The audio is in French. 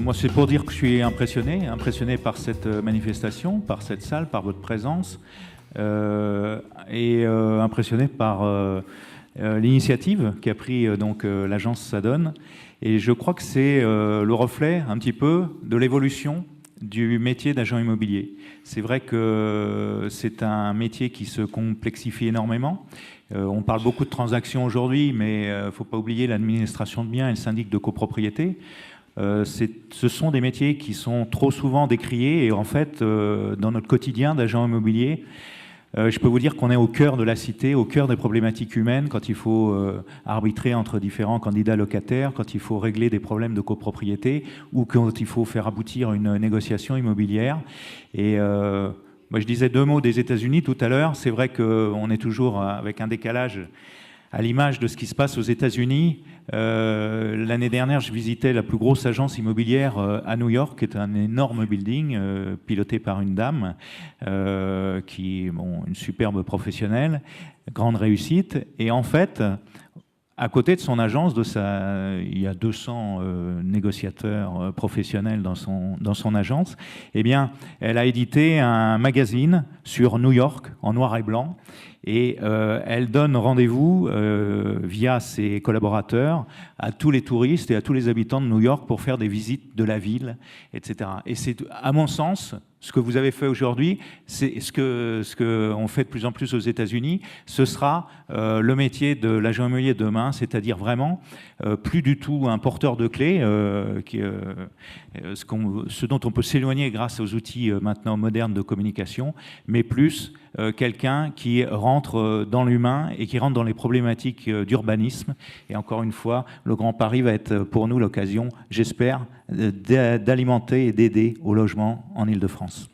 Moi, c'est pour dire que je suis impressionné par cette manifestation, par cette salle, par votre présence, et impressionné par l'initiative qu'a pris l'agence Sadone. Et je crois que c'est le reflet un petit peu de l'évolution du métier d'agent immobilier. C'est vrai que c'est un métier qui se complexifie énormément. On parle beaucoup de transactions aujourd'hui, mais il ne faut pas oublier l'administration de biens et le syndic de copropriété. Ce sont des métiers qui sont trop souvent décriés et en fait, dans notre quotidien d'agent immobilier, je peux vous dire qu'on est au cœur de la cité, au cœur des problématiques humaines quand il faut arbitrer entre différents candidats locataires, quand il faut régler des problèmes de copropriété ou quand il faut faire aboutir une négociation immobilière. Et moi, je disais 2 mots des États-Unis tout à l'heure. C'est vrai qu'on est toujours avec un décalage à l'image de ce qui se passe aux États-Unis. L'année dernière, je visitais la plus grosse agence immobilière à New York, qui est un énorme building piloté par une dame qui est une superbe professionnelle, grande réussite. Et en fait, à côté de son agence, il y a 200 négociateurs professionnels dans son agence. Eh bien, elle a édité un magazine sur New York en noir et blanc. Et elle donne rendez-vous via ses collaborateurs à tous les touristes et à tous les habitants de New York pour faire des visites de la ville, etc. Et c'est, à mon sens, ce que vous avez fait aujourd'hui, c'est ce que on fait de plus en plus aux États-Unis. Ce sera le métier de l'agent immobilier de demain, c'est-à-dire vraiment plus du tout un porteur de clés, ce dont on peut s'éloigner grâce aux outils maintenant modernes de communication, mais plus quelqu'un qui rentre dans l'humain et qui rentre dans les problématiques d'urbanisme. Et encore une fois, le Grand Paris va être pour nous l'occasion, j'espère, d'alimenter et d'aider au logement en Île-de-France.